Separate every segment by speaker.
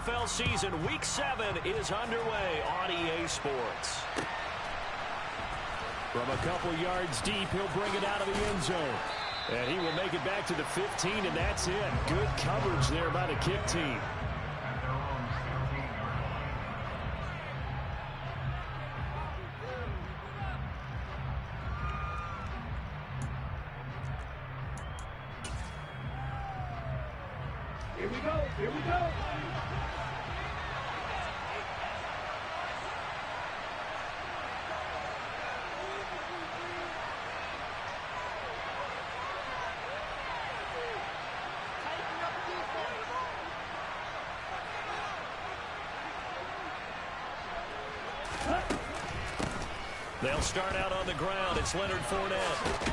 Speaker 1: NFL season, Week 7 is underway on EA Sports. From a couple yards deep, he'll bring it out of the end zone. And he will make it back to the 15, and that's it. Good coverage there by the kick team.
Speaker 2: Here we go. Here we go.
Speaker 1: They'll start out on the ground. It's Leonard Fournette.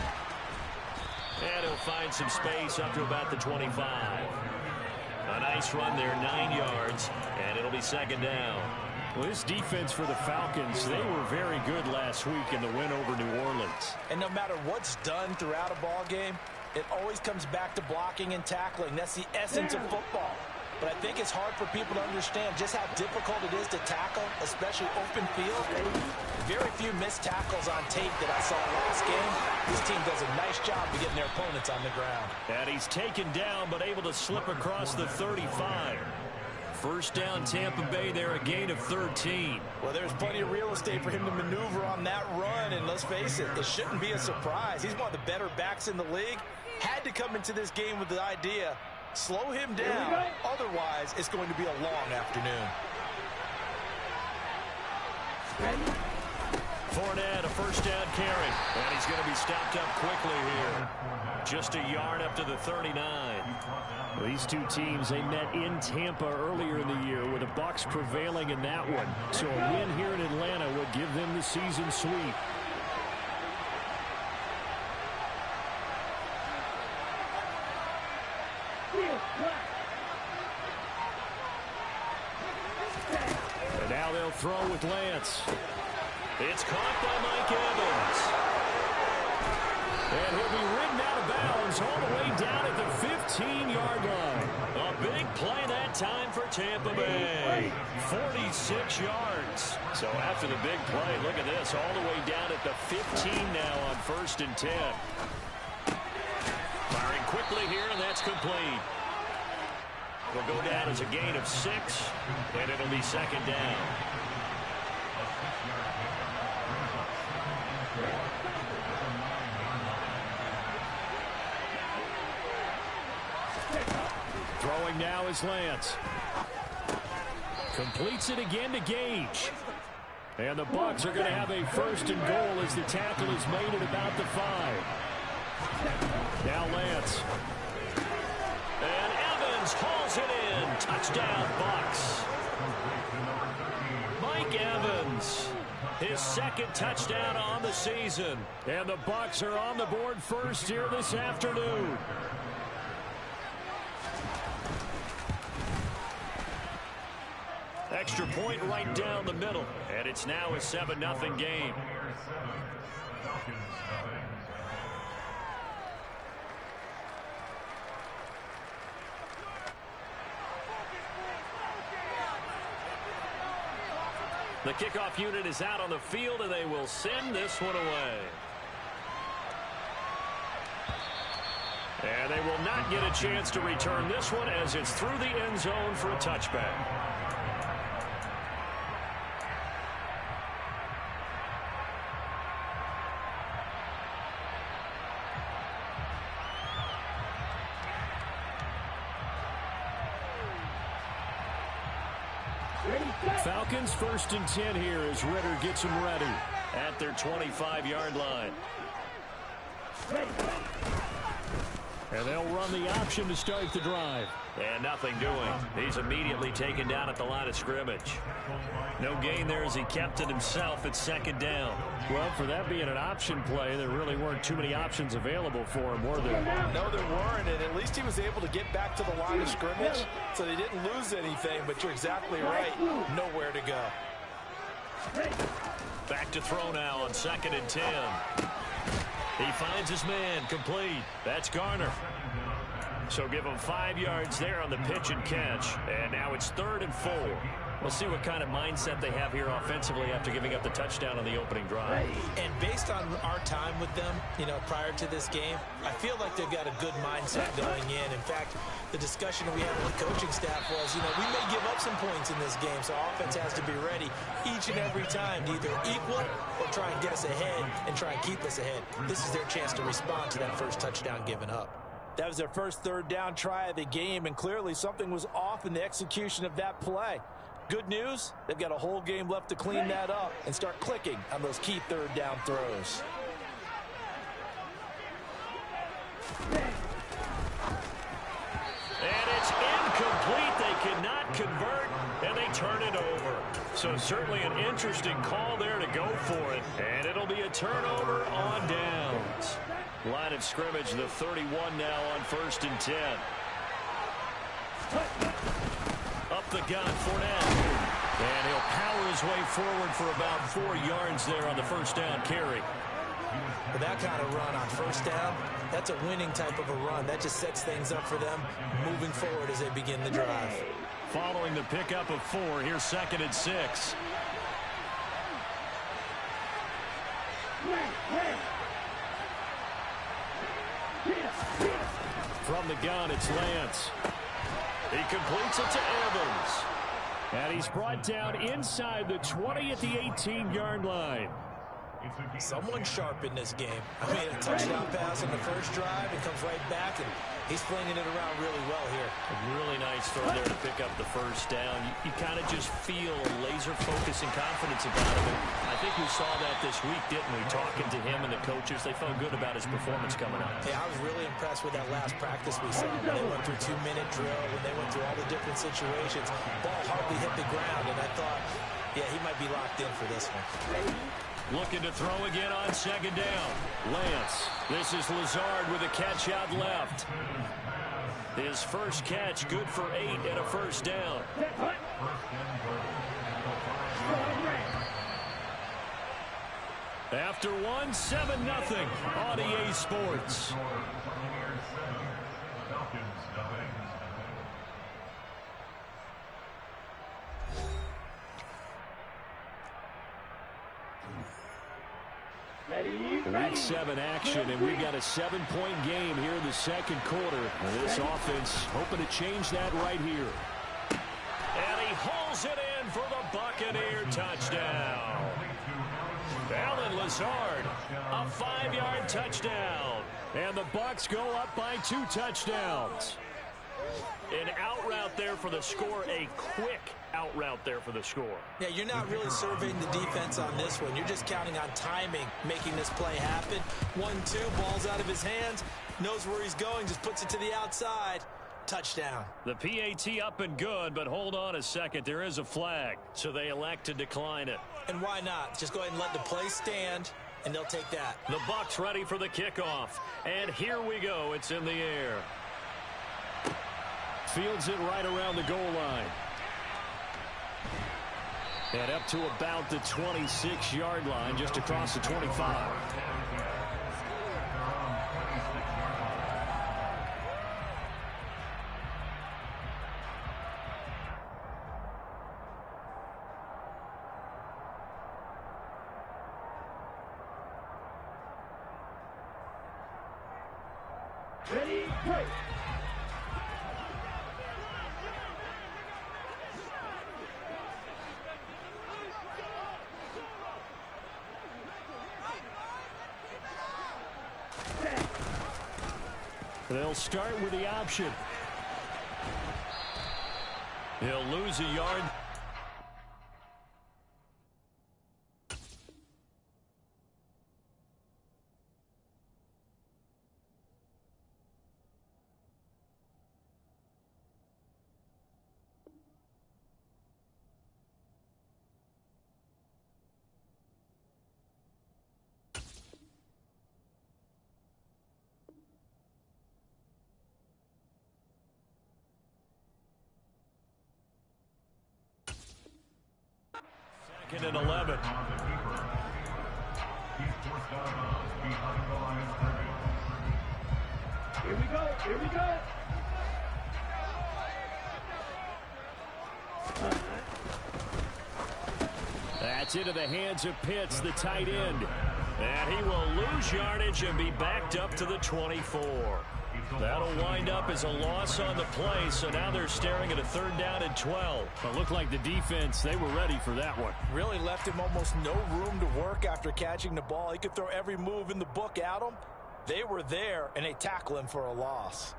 Speaker 1: And he'll find some space up to about the 25. A nice run there, 9 yards, and it'll be second down.
Speaker 3: Well, this defense for the Falcons, they were very good last week in the win over New Orleans.
Speaker 4: And no matter what's done throughout a ball game, it always comes back to blocking and tackling. That's the essence of football. But I think it's hard for people to understand just how difficult it is to tackle, especially open field. Very few missed tackles on tape that I saw last game. This team does a nice job of getting their opponents on the ground.
Speaker 1: And he's taken down, but able to slip across the 35. First down, Tampa Bay there, a gain of 13.
Speaker 4: Well, there's plenty of real estate for him to maneuver on that run, and let's face it, it shouldn't be a surprise. He's one of the better backs in the league. Had to come into this game with the idea, slow him down, otherwise it's going to be a long afternoon.
Speaker 1: Fournette, a first down carry, and he's going to be stopped up quickly here. Just a yard up to the 39.
Speaker 3: Well, these two teams, they met in Tampa earlier in the year with the Bucs prevailing in that one. So a win here in Atlanta would give them the season sweep. And now they'll throw with Lance.
Speaker 1: It's caught by Mike Evans.
Speaker 3: And he'll be ridden out of bounds all the way down at the 15-yard line.
Speaker 1: A big play that time for Tampa Bay. 46 yards. So after the big play, look at this, all the way down at the 15 now on 1st and 10. Firing quickly here, and that's complete. Will go down as a gain of 6, and it'll be second down.
Speaker 3: Throwing now is Lance. Completes it again to Gage. And the Bucs are going to have a 1st and goal as the tackle is made at about the 5. Now Lance.
Speaker 1: And Evans hauls it in. Touchdown, Bucs. Mike Evans, his 2nd touchdown on the season.
Speaker 3: And the Bucs are on the board first here this afternoon.
Speaker 1: Extra point right down the middle. And it's now a 7-0 game. The kickoff unit is out on the field, and they will send this one away. And they will not get a chance to return this one as it's through the end zone for a touchback.
Speaker 3: Falcons 1st and 10 here as Ritter gets them ready
Speaker 1: at their 25-yard line.
Speaker 3: And they'll run the option to start the drive.
Speaker 1: And nothing doing. He's immediately taken down at the line of scrimmage. No gain there as he kept it himself at 2nd down.
Speaker 3: Well, for that being an option play, there really weren't too many options available for him, were there?
Speaker 4: No, there weren't, and at least he was able to get back to the line of scrimmage, so they didn't lose anything, but you're exactly right. Nowhere to go.
Speaker 1: Back to throw now on 2nd and 10. He finds his man, complete. That's Garner.
Speaker 3: So give them 5 yards there on the pitch and catch. And now it's 3rd and 4. We'll see what kind of mindset they have here offensively after giving up the touchdown on the opening drive.
Speaker 4: And based on our time with them, prior to this game, I feel like they've got a good mindset going in. In fact, the discussion we had with the coaching staff was, we may give up some points in this game, so offense has to be ready each and every time to either equal or try and get us ahead and try and keep us ahead. This is their chance to respond to that first touchdown given up. That was their first 3rd down try of the game, and clearly something was off in the execution of that play. Good news, they've got a whole game left to clean that up and start clicking on those key 3rd down throws.
Speaker 3: And it's incomplete. They cannot convert, and they turn it over. So certainly an interesting call there to go for it. And it'll be a turnover on downs. Line of scrimmage, the 31 now on 1st and 10. Up the gun, Fournette. And he'll power his way forward for about 4 yards there on the first down carry.
Speaker 4: With that kind of run on first down, that's a winning type of a run. That just sets things up for them moving forward as they begin the drive.
Speaker 3: Following the pickup of 4, here's 2nd and 6. From the gun, it's Lance. He completes it to Evans. And he's brought down inside the 20 at the 18-yard line.
Speaker 4: Someone sharp in this game. I mean, a touchdown pass on the first drive. It comes right back, and he's flinging it around really well here.
Speaker 3: A really nice throw there to pick up the first down. You kind of just feel laser focus and confidence about him. I think we saw that this week, didn't we? Talking to him and the coaches, they felt good about his performance coming up.
Speaker 4: Yeah, I was really impressed with that last practice we saw. When they went through 2-minute drill, when they went through all the different situations, ball hardly hit the ground, and I thought, yeah, he might be locked in for this one.
Speaker 3: Looking to throw again on 2nd down. Lance. This is Lazard with a catch out left. His first catch, good for 8 and a first down. After 1, 7-0 on EA Sports. Week 7 action, and we've got a 7-point game here in the second quarter. And this offense hoping to change that right here. And he hauls it in for the Buccaneer touchdown. Alan Lazard, a 5-yard touchdown. And the Bucs go up by 2 touchdowns. An out route there for the score, a quick out route there for the score.
Speaker 4: Yeah, you're not really surveying the defense on this one. You're just counting on timing, making this play happen. 1-2, ball's out of his hands, knows where he's going, just puts it to the outside. Touchdown.
Speaker 3: The PAT up and good, but hold on a second. There is a flag, so they elect to decline it.
Speaker 4: And why not? Just go ahead and let the play stand, and they'll take that.
Speaker 3: The Bucs ready for the kickoff. And here we go. It's in the air. Fields it right around the goal line. And up to about the 26-yard line, just across the 25.
Speaker 2: Ready, break.
Speaker 3: They'll start with the option. He'll lose a yard. Second and 11.
Speaker 2: Here we go. Here we go.
Speaker 3: It's into the hands of Pitts, the tight end. And he will lose yardage and be backed up to the 24. That'll wind up as a loss on the play, so now they're staring at a 3rd down and 12.
Speaker 5: It looked like the defense, they were ready for that one.
Speaker 4: Really left him almost no room to work after catching the ball. He could throw every move in the book at him. They were there, and they tackle him for a loss.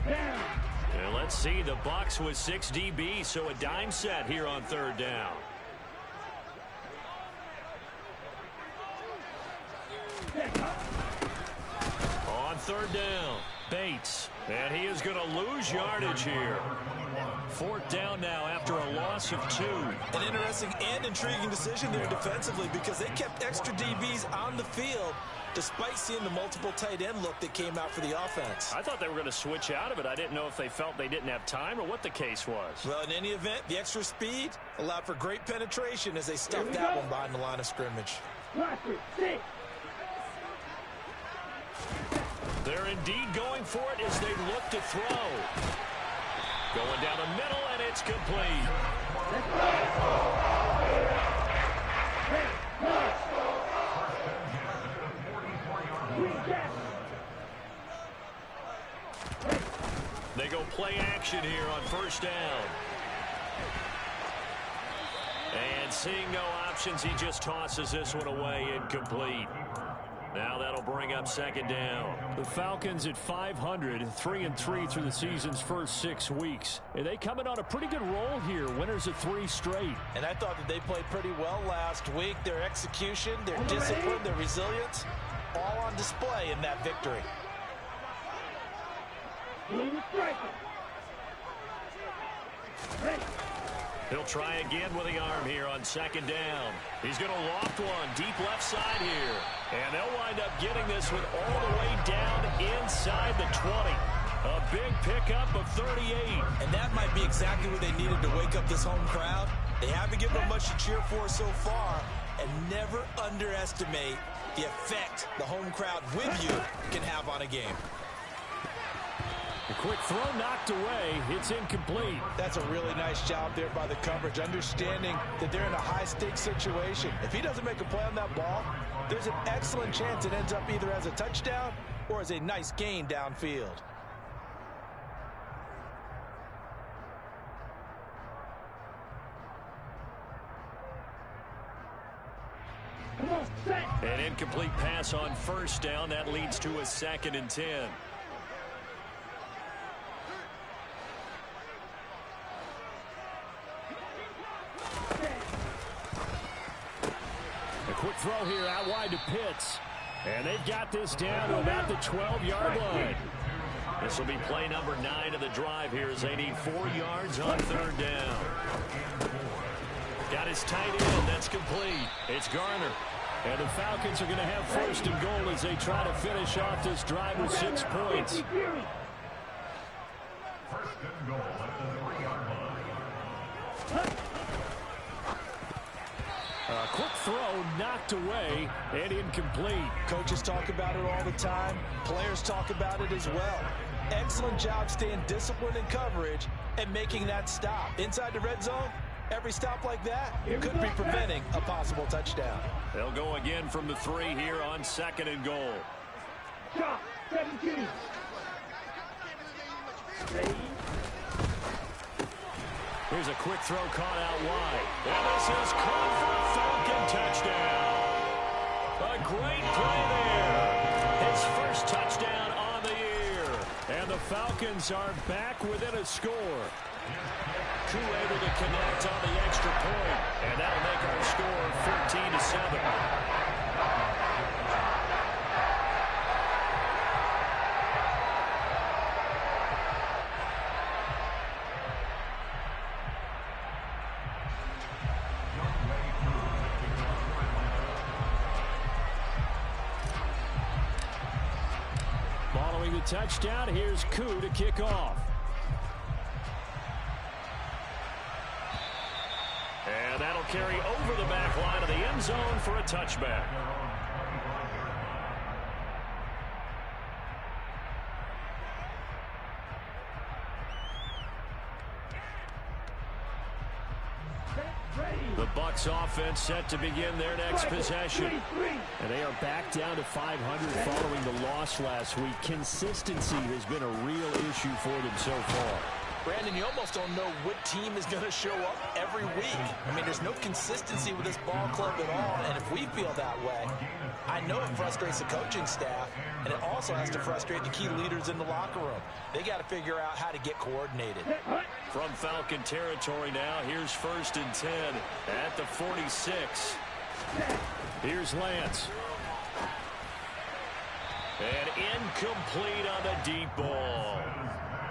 Speaker 1: And let's see, the Bucs with 6 DBs, so a dime set here on 3rd down. On 3rd down, Bates. And he is going to lose yardage here. 4th down now after a loss of 2.
Speaker 4: An interesting and intriguing decision there defensively because they kept extra DBs on the field despite seeing the multiple tight end look that came out for the offense.
Speaker 1: I thought they were going to switch out of it. I didn't know if they felt they didn't have time or what the case was.
Speaker 4: Well, in any event, the extra speed allowed for great penetration as they stuffed that one behind the line of scrimmage.
Speaker 1: They're indeed going for it as they look to throw. Going down the middle, and it's complete. They go play action here on 1st down. And seeing no options, he just tosses this one away, incomplete. Now that'll bring up 2nd down.
Speaker 3: The Falcons at 500, 3-3 through the season's first 6 weeks. And they coming on a pretty good roll here, winners of 3 straight.
Speaker 4: And I thought that they played pretty well last week. Their execution, their discipline, their resilience, all on display in that victory.
Speaker 1: He'll try again with the arm here on 2nd down. He's going to loft one deep left side here. And they'll wind up getting this one all the way down inside the 20. A big pickup of 38.
Speaker 4: And that might be exactly what they needed to wake up this home crowd. They haven't given them much to cheer for so far. And never underestimate the effect the home crowd with you can have on a game.
Speaker 3: A quick throw knocked away. It's incomplete.
Speaker 4: That's a really nice job there by the coverage, understanding that they're in a high-stakes situation. If he doesn't make a play on that ball, there's an excellent chance it ends up either as a touchdown or as a nice gain downfield.
Speaker 1: An incomplete pass on 1st down. That leads to a 2nd and 10.
Speaker 3: Quick throw here out wide to Pitts. And they've got this down to about the 12-yard line.
Speaker 1: This will be play number 9 of the drive here as they need 4 yards on 3rd down. Got his tight end. That's complete. It's Garner.
Speaker 3: And the Falcons are going to have 1st and goal as they try to finish off this drive with 6 points.
Speaker 2: 1st and goal at the 3-yard line.
Speaker 3: A quick throw knocked away and incomplete.
Speaker 4: Coaches talk about it all the time. Players talk about it as well. Excellent job staying disciplined in coverage and making that stop. Inside the red zone, every stop like that could be preventing a possible touchdown.
Speaker 1: They'll go again from the 3 here on 2nd and goal.
Speaker 2: Shot 17.
Speaker 1: Here's a quick throw caught out wide. And this is caught for a Falcon touchdown. A great play there. His first touchdown on the year. And the Falcons are back within a score. Koo able to connect on the extra point. And that'll make our score 14-7.
Speaker 3: Following the touchdown, here's Koo to kick off.
Speaker 1: And that'll carry over the back line of the end zone for a touchback.
Speaker 2: Ready.
Speaker 3: The Bucs offense set to begin their next possession. And they are back down to 500 following the loss last week. Consistency has been a real issue for them so far.
Speaker 4: Brandon, you almost don't know what team is going to show up every week. I mean, there's no consistency with this ball club at all, and if we feel that way, I know it frustrates the coaching staff, and it also has to frustrate the key leaders in the locker room. They got to figure out how to get coordinated.
Speaker 3: From Falcon territory now, here's 1st and 10 at the 46. Here's Lance. And incomplete on the deep ball.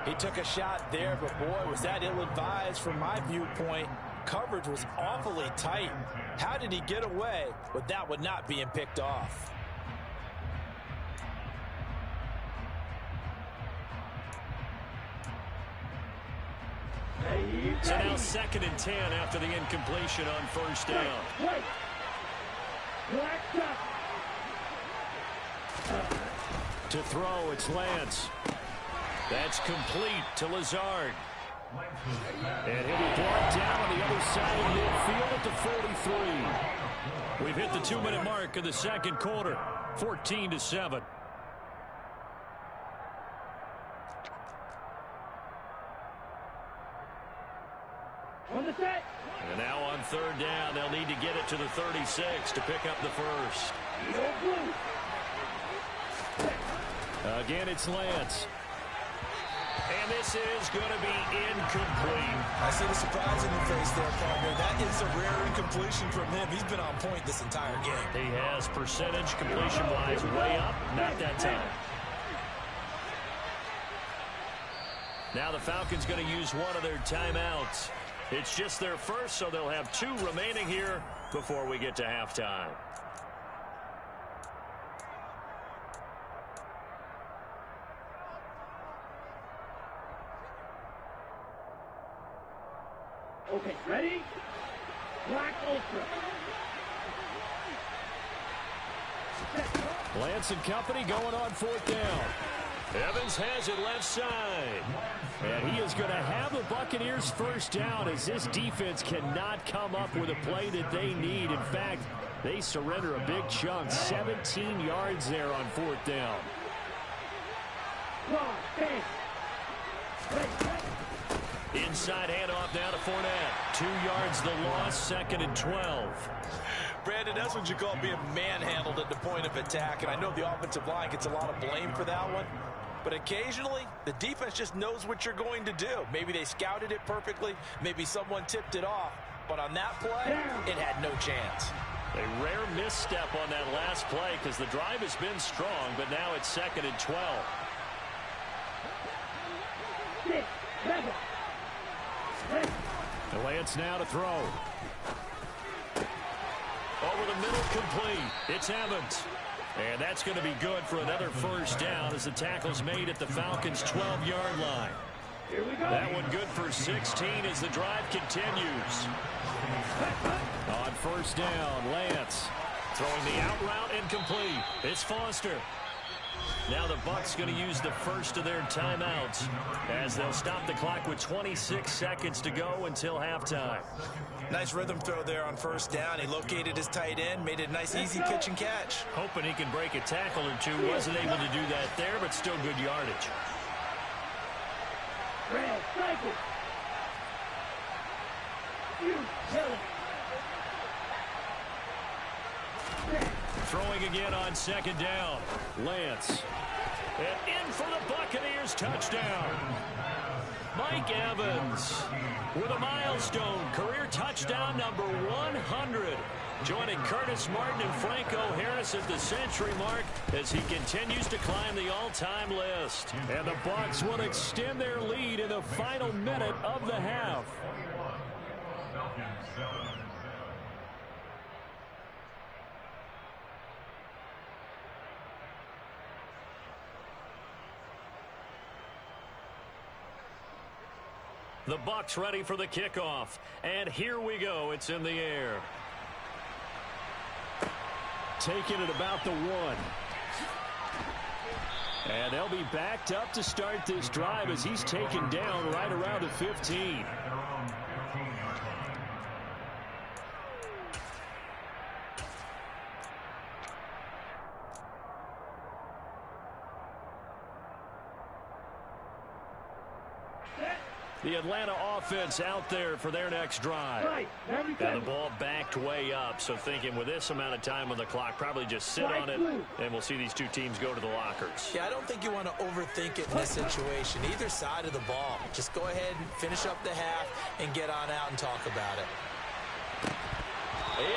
Speaker 4: He took a shot there, but boy, was that ill-advised from my viewpoint. Coverage was awfully tight. How did he get away with that one not being picked off?
Speaker 3: So now 2nd and 10 after the incompletion on 1st down. To throw, it's Lance. That's complete to Lazard. And he'll be brought down on the other side of midfield at the 43. We've hit the 2-minute mark of the 2nd quarter, 14-7. And now on 3rd down, they'll need to get it to the 36 to pick up the first. Again, it's Lance. And this is going to be incomplete.
Speaker 4: I see the surprise in your face there, partner. That is a rare incompletion from him. He's been on point this entire game.
Speaker 3: He has percentage completion-wise way up. Not that time. Now the Falcons going to use one of their timeouts. It's just their first, so they'll have 2 remaining here before we get to halftime.
Speaker 6: Okay, ready? Black Ultra.
Speaker 3: Lance and company going on 4th down. Evans has it left side. And he is going to have the Buccaneers 1st down as this defense cannot come up with a play that they need. In fact, they surrender a big chunk. 17 yards there on 4th down. Inside handoff now to Fournette. 2 yards the loss, 2nd and 12.
Speaker 4: Brandon, that's what you call being manhandled at the point of attack. And I know the offensive line gets a lot of blame for that one. But occasionally, the defense just knows what you're going to do. Maybe they scouted it perfectly. Maybe someone tipped it off. But on that play, it had no chance.
Speaker 3: A rare misstep on that last play because the drive has been strong, but now it's 2nd and 12. The Lance now to throw. Over the middle, complete. It's Evans. And that's going to be good for another 1st down as the tackle's made at the Falcons' 12-yard line. That one good for 16 as the drive continues. On 1st down, Lance throwing the out route incomplete. It's Foster. Now the Bucs going to use the first of their timeouts as they'll stop the clock with 26 seconds to go until halftime.
Speaker 4: Nice rhythm throw there on 1st down. He located his tight end, made it a nice easy pitch and catch.
Speaker 3: Hoping he can break a tackle or two. Wasn't able to do that there, but still good yardage. Throwing again on 2nd down. Lance. And in for the Buccaneers touchdown. Mike Evans with a milestone career touchdown number 100. Joining Curtis Martin and Franco Harris at the century mark as he continues to climb the all-time list. And the Bucs will extend their lead in the final minute of the half. The Bucs ready for the kickoff. And here we go. It's in the air. Taking it about the 1. And they'll be backed up to start this drive as he's taken down right around the 15. The Atlanta offense out there for their next drive.
Speaker 6: Right.
Speaker 1: And the ball backed way up, so thinking with this amount of time on the clock, probably just sit on it, and we'll see these two teams go to the lockers.
Speaker 4: Yeah, I don't think you want to overthink it in this situation. Either side of the ball. Just go ahead and finish up the half and get on out and talk about it.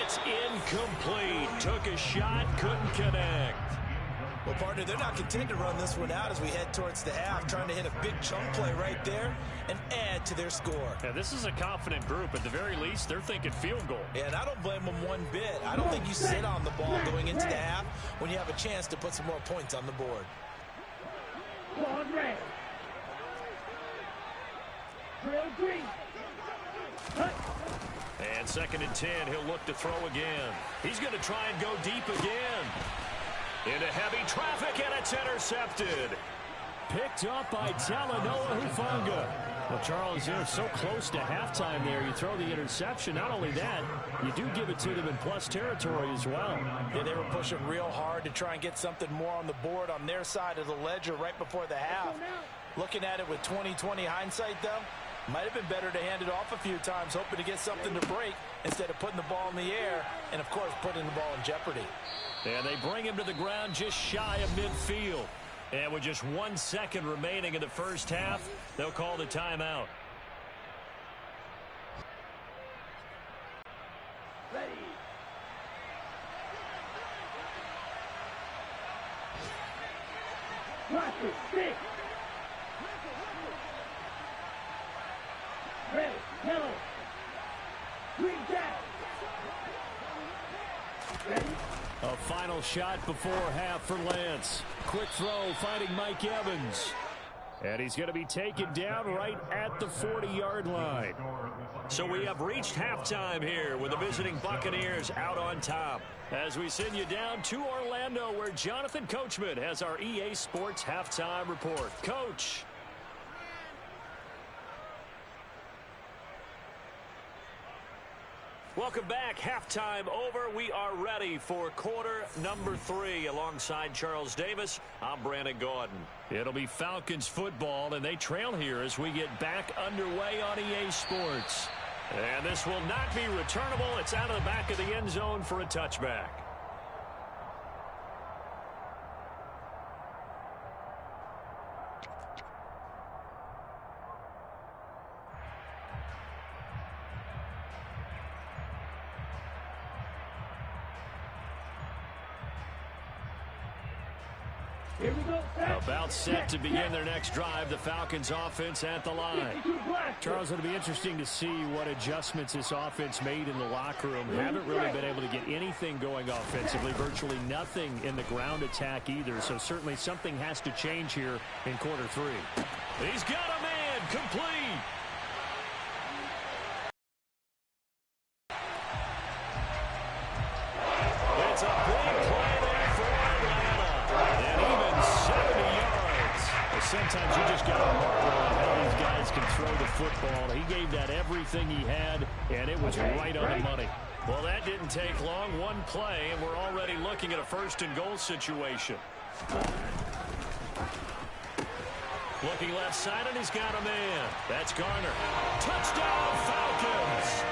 Speaker 3: It's incomplete. Took a shot, couldn't connect.
Speaker 4: Well, partner, they're not content to run this one out as we head towards the half, trying to hit a big chunk play right there and add to their score.
Speaker 5: Yeah, this is a confident group. At the very least, they're thinking field goal.
Speaker 4: Yeah, and I don't blame them one bit. I don't think you sit on the ball going into the half when you have a chance to put some more points on the board.
Speaker 6: Claude red. Trail green. Cut.
Speaker 1: And 2nd and 10, he'll look to throw again. He's going to try and go deep again. Into heavy traffic, and it's intercepted.
Speaker 3: Picked up by Talanoa Hufanga.
Speaker 5: Well, Charles, they're so close to halftime there. You throw the interception. Not only that, you do give it to them in plus territory as well.
Speaker 4: Yeah, they were pushing real hard to try and get something more on the board on their side of the ledger right before the half. Looking at it with 20/20 hindsight, though, might have been better to hand it off a few times, hoping to get something to break instead of putting the ball in the air and, of course, putting the ball in jeopardy.
Speaker 3: And they bring him to the ground just shy of midfield. And with just 1 second remaining in the first half, they'll call the timeout.
Speaker 6: Ready. Watch it. Stick. Red. Yellow. Green jack. Ready.
Speaker 3: A final shot before half for Lance. Quick throw, finding Mike Evans. And he's going to be taken down right at the 40-yard line. So we have reached halftime here with the visiting Buccaneers out on top. As we send you down to Orlando, where Jonathan Coachman has our EA Sports halftime report. Coach. Welcome back. Halftime over. We are ready for quarter number 3. Alongside Charles Davis, I'm Brandon Gordon. It'll be Falcons football, and they trail here as we get back underway on EA Sports. And this will not be returnable. It's out of the back of the end zone for a touchback.
Speaker 6: Here we go.
Speaker 3: About set to begin their next drive. The Falcons offense at the line.
Speaker 5: Charles, it'll be interesting to see what adjustments this offense made in the locker room. Haven't really been able to get anything going offensively. Virtually nothing in the ground attack either. So certainly something has to change here in quarter 3.
Speaker 3: He's got a man. Complete. It's a big play there for Atlanta. And even 70 yards.
Speaker 5: Sometimes you just got to marvel at how these guys can throw the football. He gave that everything he had, and it was right on the money.
Speaker 3: Well, that didn't take long. One play, and we're already looking at a 1st-and-goal situation. Looking left side, and he's got a man. That's Garner. Touchdown, Falcons!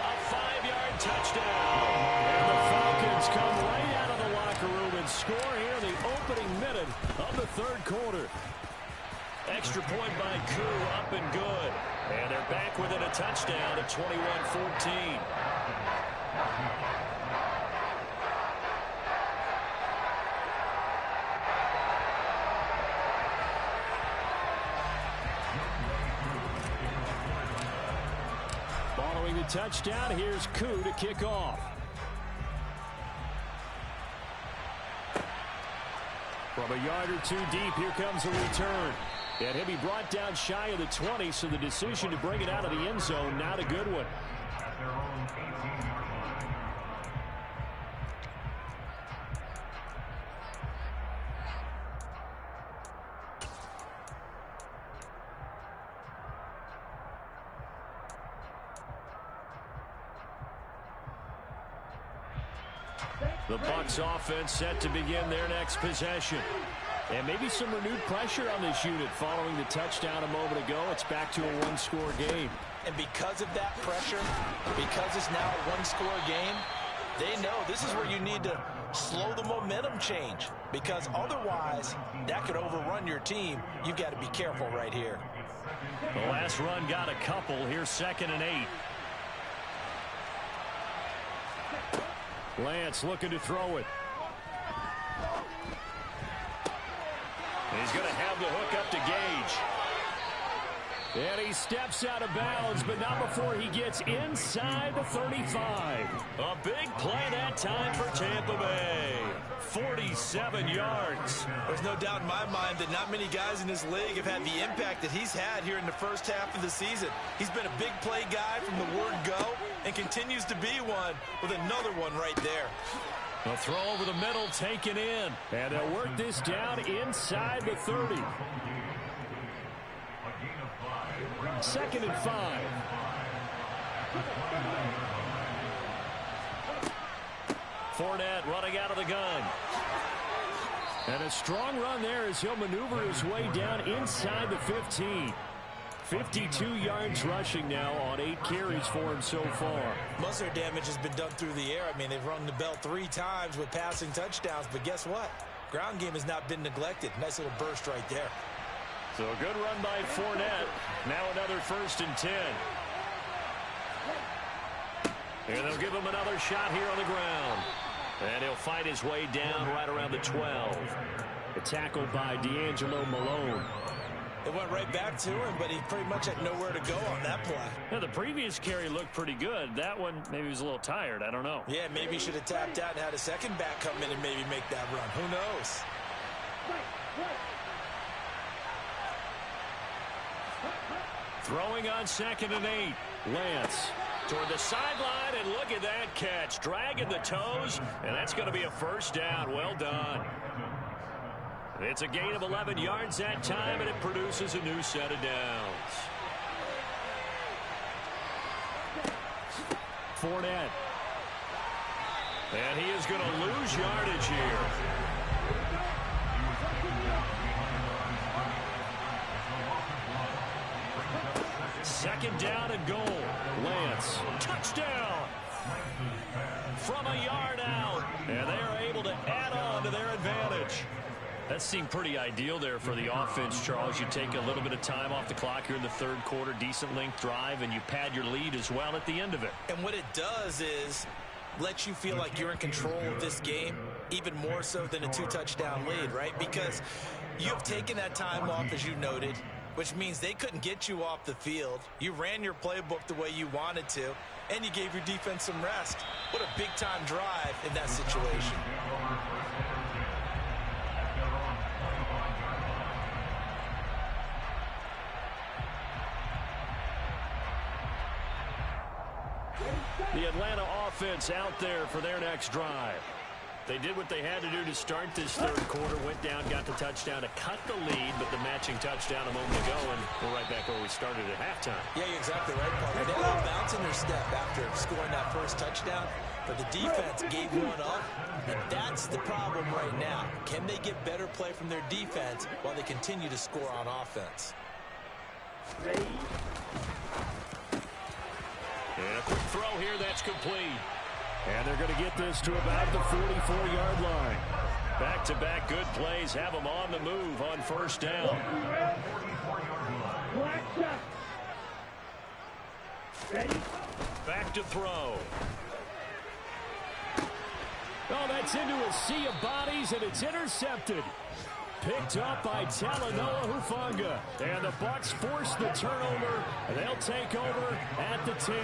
Speaker 3: A 5-yard touchdown.
Speaker 5: And the Falcons come right out of the locker room and score here in the opening minute of the 3rd quarter.
Speaker 3: Extra point by Koo, up and good. And they're back within a touchdown at 21-14.
Speaker 5: Following the touchdown, here's Koo to kick off. From a yard or two deep, here comes a return. And he'll be brought down shy of the 20, so the decision to bring it out of the end zone, not a good one.
Speaker 2: At their own 18-yard line.
Speaker 3: The Bucs offense set to begin their next possession.
Speaker 5: And maybe some renewed pressure on this unit following the touchdown a moment ago. It's back to a one-score game.
Speaker 4: And because of that pressure, because it's now a one-score game, they know this is where you need to slow the momentum change, because otherwise that could overrun your team. You've got to be careful right here.
Speaker 3: The last run got a couple. Here's 2nd and 8.
Speaker 5: Lance looking to throw it.
Speaker 3: He's going to have the hook up to Gage.
Speaker 5: And he steps out of bounds, but not before he gets inside the 35.
Speaker 3: A big play that time for Tampa Bay. 47 yards.
Speaker 4: There's no doubt in my mind that not many guys in this league have had the impact that he's had here in the first half of the season. He's been a big play guy from the word go and continues to be one with another one right there.
Speaker 3: A throw over the middle taken in.
Speaker 5: And they'll work this down inside the 30. 2nd and 5.
Speaker 3: Fournette running out of the gun.
Speaker 5: And a strong run there as he'll maneuver his way down inside the 15. 52 yards rushing now on 8 carries for him so far.
Speaker 4: Most of their damage has been done through the air. I mean, they've rung the bell 3 times with passing touchdowns, but guess what? Ground game has not been neglected. Nice little burst right there.
Speaker 3: So a good run by Fournette. Now another 1st and 10. And they'll give him another shot here on the ground. And he'll fight his way down right around the 12.
Speaker 5: A tackle by D'Angelo Malone.
Speaker 4: It went right back to him, but he pretty much had nowhere to go on that play.
Speaker 5: Yeah, the previous carry looked pretty good. That one, maybe he was a little tired. I don't know.
Speaker 4: Yeah, maybe he should have tapped out and had a second back come in and maybe make that run. Who knows?
Speaker 3: Throwing on 2nd and 8.
Speaker 5: Lance.
Speaker 3: Toward the sideline, and look at that catch. Dragging the toes, and that's going to be a 1st down. Well done. It's a gain of 11 yards that time, and it produces a new set of downs.
Speaker 5: Fournette.
Speaker 3: And he is going to lose yardage here. Second down and goal.
Speaker 5: Lance.
Speaker 3: Touchdown. From a yard out. And they are able to add on to their advantage.
Speaker 5: That seemed pretty ideal there for the offense, Charles. You take a little bit of time off the clock here in the 3rd quarter, decent length drive, and you pad your lead as well at the end of it.
Speaker 4: And what it does is let you feel like you're in control of this game, even more so than a 2-touchdown lead, right? Because you've taken that time off, as you noted, which means they couldn't get you off the field. You ran your playbook the way you wanted to, and you gave your defense some rest. What a big-time drive in that situation.
Speaker 3: The Atlanta offense out there for their next drive. They did what they had to do to start this 3rd quarter. Went down, got the touchdown to cut the lead, but the matching touchdown a moment ago, and we're right back where we started at halftime.
Speaker 4: Yeah, you're exactly right, Parker. They had a bounce in their step after scoring that 1st touchdown, but the defense gave one up, and that's the problem right now. Can they get better play from their defense while they continue to score on offense?
Speaker 3: And a quick throw here that's complete.
Speaker 5: And they're going to get this to about the 44-yard line.
Speaker 3: Back-to-back good plays have them on the move on 1st down. Back to throw.
Speaker 5: Oh, that's into a sea of bodies, and it's intercepted. Picked up by Talanoa Hufanga. And the Bucs force the turnover, and they'll take over at the 10.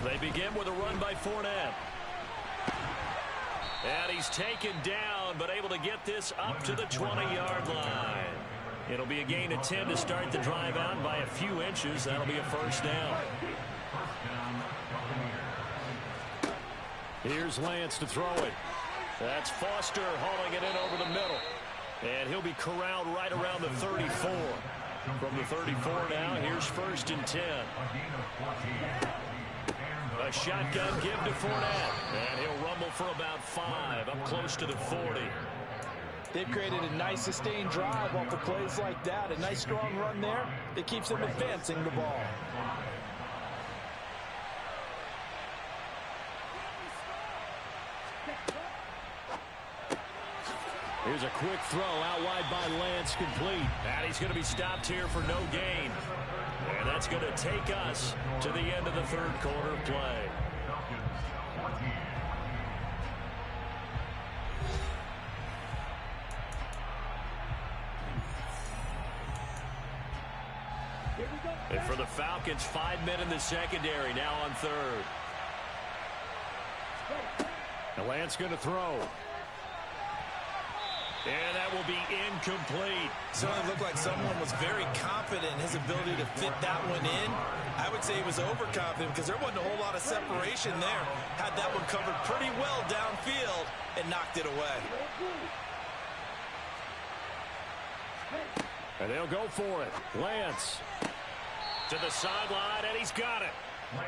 Speaker 3: They begin with a run by Fournette. And he's taken down, but able to get this up to the 20-yard line. It'll be a gain of 10 to start the drive out by a few inches. That'll be a 1st down.
Speaker 5: Here's Lance to throw it.
Speaker 3: That's Foster hauling it in over the middle. And he'll be corralled right around the 34. From the 34 now, here's 1st and 10.
Speaker 1: A shotgun give to Fournette. And he'll rumble for about 5, up close to the 40.
Speaker 4: They've created a nice sustained drive off of plays like that. A nice strong run there that keeps them advancing the ball.
Speaker 5: Here's a quick throw out wide by Lance, complete.
Speaker 1: And he's going to be stopped here for no gain. And that's going to take us to the end of the third quarter play. And for the Falcons, 5 men in the secondary, now on third.
Speaker 5: And Lance going to throw.
Speaker 1: And that will be incomplete.
Speaker 4: Certainly looked like someone was very confident in his ability to fit that one in. I would say he was overconfident because there wasn't a whole lot of separation there. Had that one covered pretty well downfield and knocked it away.
Speaker 5: And they'll go for it. Lance.
Speaker 1: To the sideline, and he's got it.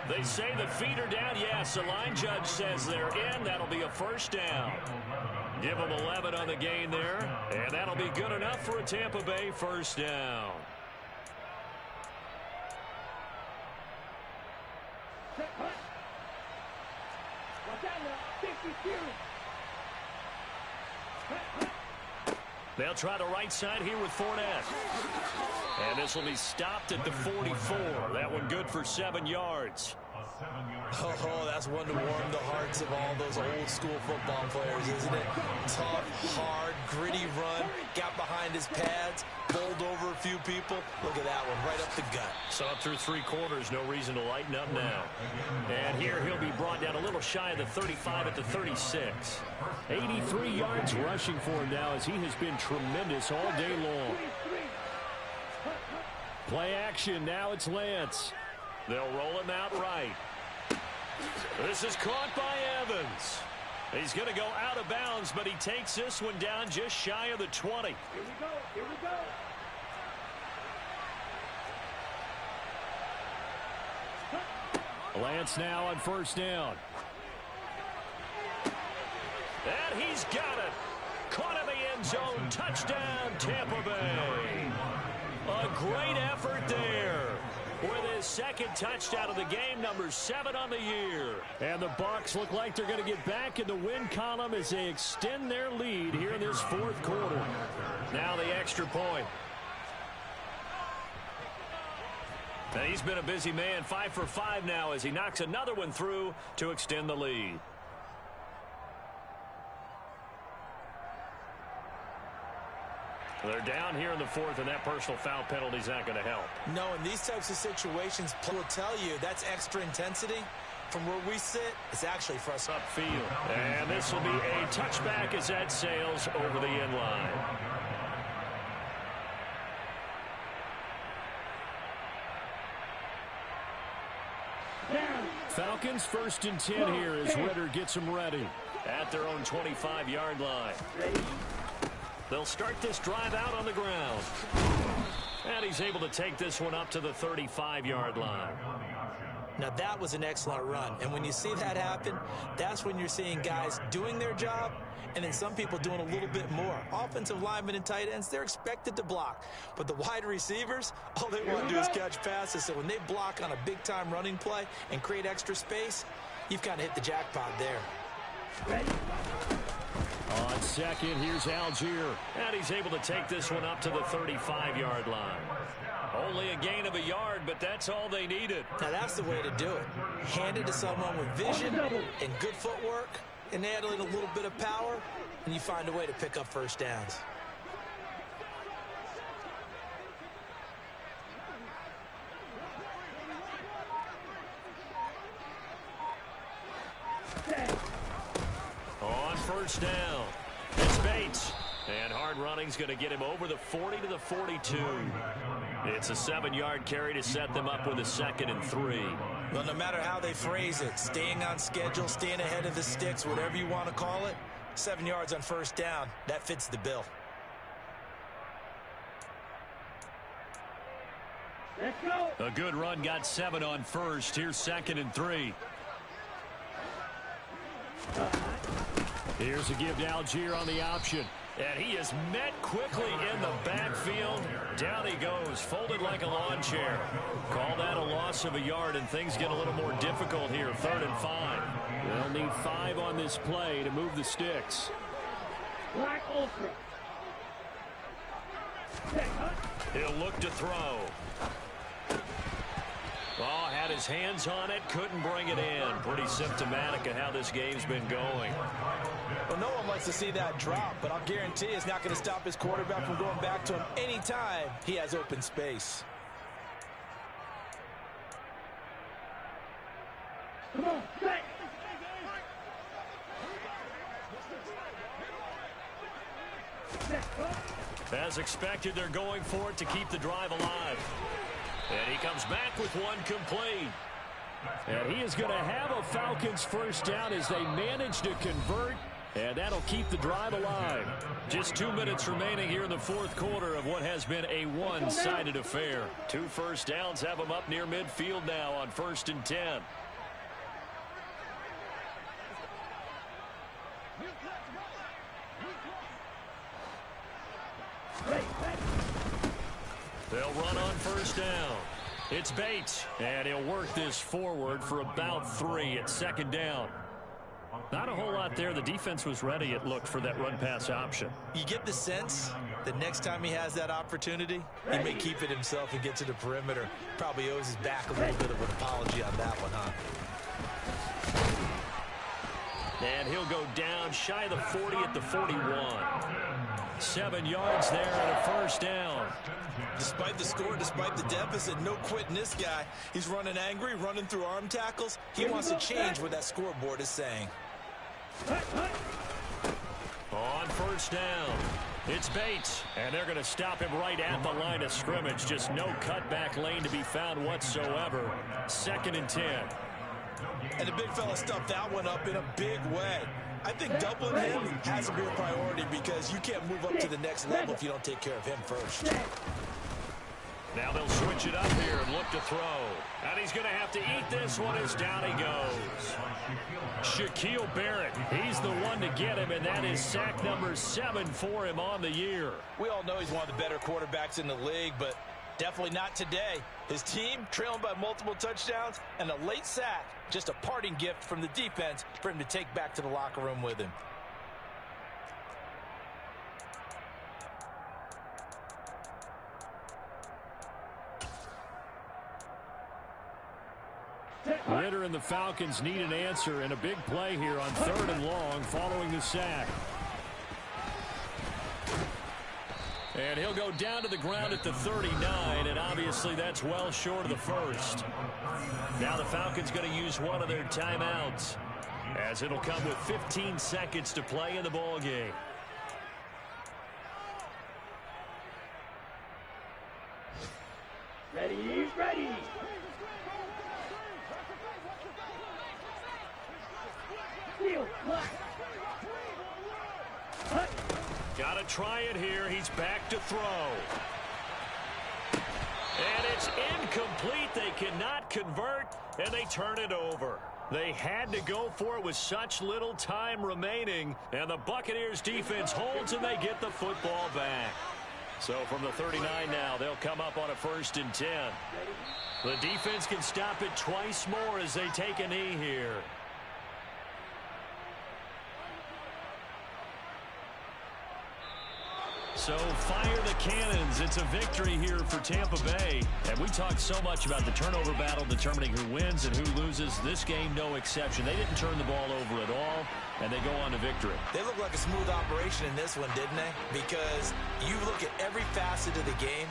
Speaker 1: They say the feet are down. Yes, the line judge says they're in. That'll be a first down. Give them 11 on the gain there, and that'll be good enough for a Tampa Bay first down. They'll try the right side here with Fournette. And this will be stopped at the 44. That one good for 7 yards.
Speaker 4: Oh, that's one to warm the hearts of all those old school football players, isn't it? Tough, hard, gritty run. Got behind his pads, bowled over a few people. Look at that one, right up the gut.
Speaker 1: So up through 3 quarters, no reason to lighten up now. And here he'll be brought down a little shy of the 35 at the 36.
Speaker 5: 83 yards rushing for him now as he has been tremendous all day long. Play action, now it's Lance.
Speaker 1: They'll roll him out right. This is caught by Evans. He's going to go out of bounds, but he takes this one down just shy of the 20.
Speaker 6: Here we go. Here we go.
Speaker 5: Lance now on first down.
Speaker 1: And he's got it. Caught in the end zone. Touchdown, Tampa Bay. A great effort there. With his second touchdown of the game, number 7 on the year.
Speaker 5: And the Bucs look like they're going to get back in the win column as they extend their lead here in this fourth quarter.
Speaker 1: Now the extra point. Now he's been a busy man, 5 for 5 now as he knocks another one through to extend the lead. They're down here in the fourth, and that personal foul penalty is not going to help.
Speaker 4: No, in these types of situations, will tell you that's extra intensity. From where we sit, it's actually for us
Speaker 1: upfield. And this will be a touchback as that sails over the end line.
Speaker 5: Falcons 1st and 10 here as Ritter gets them ready.
Speaker 1: At their own 25-yard line. They'll start this drive out on the ground. And he's able to take this one up to the 35-yard line.
Speaker 4: Now that was an excellent run. And when you see that happen, that's when you're seeing guys doing their job and then some people doing a little bit more. Offensive linemen and tight ends, they're expected to block. But the wide receivers, all they want to do is catch passes. So when they block on a big-time running play and create extra space, you've kind of hit the jackpot there.
Speaker 6: Ready?
Speaker 5: On second, here's Algier.
Speaker 1: And he's able to take this one up to the 35-yard line. Only a gain of a yard, but that's all they needed.
Speaker 4: Now that's the way to do it. Hand it to someone with vision and good footwork, and add in a little bit of power, and you find a way to pick up first downs.
Speaker 1: On first down, it's Bates. And hard running's going to get him over the 40 to the 42. It's a 7-yard carry to set them up with a 2nd and 3.
Speaker 4: Well, no matter how they phrase it, staying on schedule, staying ahead of the sticks, whatever you want to call it, 7 yards on first down, that fits the bill.
Speaker 6: Let's go.
Speaker 1: A good run got 7 on first. Here's 2nd and 3.
Speaker 5: Here's a give to Algier on the option.
Speaker 1: And he is met quickly in the backfield. Down he goes, folded like a lawn chair. Call that a loss of a yard, and things get a little more difficult here. 3rd and 5.
Speaker 5: They'll need 5 on this play to move the sticks.
Speaker 6: Black Ultra.
Speaker 1: He'll look to throw. Oh, had his hands on it, couldn't bring it in. Pretty symptomatic of how this game's been going.
Speaker 4: Well, no one likes to see that drop, but I'll guarantee it's not going to stop his quarterback from going back to him anytime he has open space.
Speaker 6: Come on, set.
Speaker 1: As expected, they're going for it to keep the drive alive. And he comes back with one complete.
Speaker 5: And he is going to have a Falcons first down as they manage to convert. And that'll keep the drive alive.
Speaker 1: Just 2 minutes remaining here in the 4th quarter of what has been a one-sided affair. 2 first downs have them up near midfield now on 1st and 10. They'll run on 1st down. It's Bates, and he'll work this forward for about 3 at 2nd down.
Speaker 5: Not a whole lot there. The defense was ready, it looked, for that run-pass option.
Speaker 4: You get the sense that next time he has that opportunity, he may keep it himself and get to the perimeter. Probably owes his back a little bit of an apology on that one, huh?
Speaker 1: And he'll go down shy of the 40 at the 41. 7 yards there and a 1st down.
Speaker 4: Despite the score, despite the deficit, no quitting this guy. He's running angry, running through arm tackles. He wants to change what that scoreboard is saying.
Speaker 1: On 1st down, it's Bates, and they're going to stop him right at the line of scrimmage. Just no cutback lane to be found whatsoever. 2nd and 10.
Speaker 4: And the big fella stuffed that one up in a big way. I think doubling him has to be a priority because you can't move up to the next level if you don't take care of him first.
Speaker 1: Now they'll switch it up here and look to throw. And he's going to have to eat this one as down he goes. Shaquille Barrett, he's the one to get him, and that is sack number 7 for him on the year.
Speaker 4: We all know he's one of the better quarterbacks in the league, but definitely not today. His team trailing by multiple touchdowns and a late sack. Just a parting gift from the defense for him to take back to the locker room with him.
Speaker 5: Ritter and the Falcons need an answer and a big play here on 3rd and long following the sack.
Speaker 1: And he'll go down to the ground at the 39, and obviously that's well short of the 1st. Now the Falcons going to use one of their timeouts, as it'll come with 15 seconds to play in the ball game.
Speaker 6: Ready, ready. Field,
Speaker 1: Got to try it here. He's back to throw. And it's incomplete. They cannot convert, and they turn it over. They had to go for it with such little time remaining, and the Buccaneers defense holds, and they get the football back. So from the 39 now, they'll come up on a 1st and 10. The defense can stop it twice more as they take a knee here. So fire the cannons. It's a victory here for Tampa Bay. And we talked so much about the turnover battle determining who wins and who loses. This game, no exception. They didn't turn the ball over at all, and they go on to victory.
Speaker 4: They look like a smooth operation in this one, didn't they? Because you look at every facet of the game,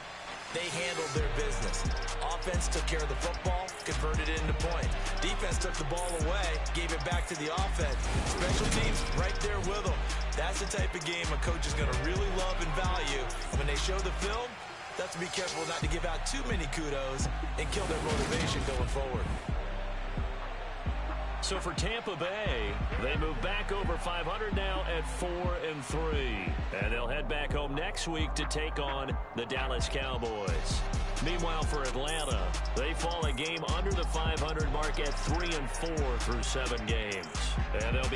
Speaker 4: they handled their business. Offense took care of the football, converted it into point. Defense took the ball away, gave it back to the offense. Special teams right there with them. That's the type of game a coach is going to really love and value. And when they show the film, that's to be careful not to give out too many kudos and kill their motivation going forward.
Speaker 1: So for Tampa Bay, they move back over 500 now at 4-3. And they'll head back home next week to take on the Dallas Cowboys. Meanwhile, for Atlanta, they fall a game under the 500 mark at 3-4 through 7 games. And they'll be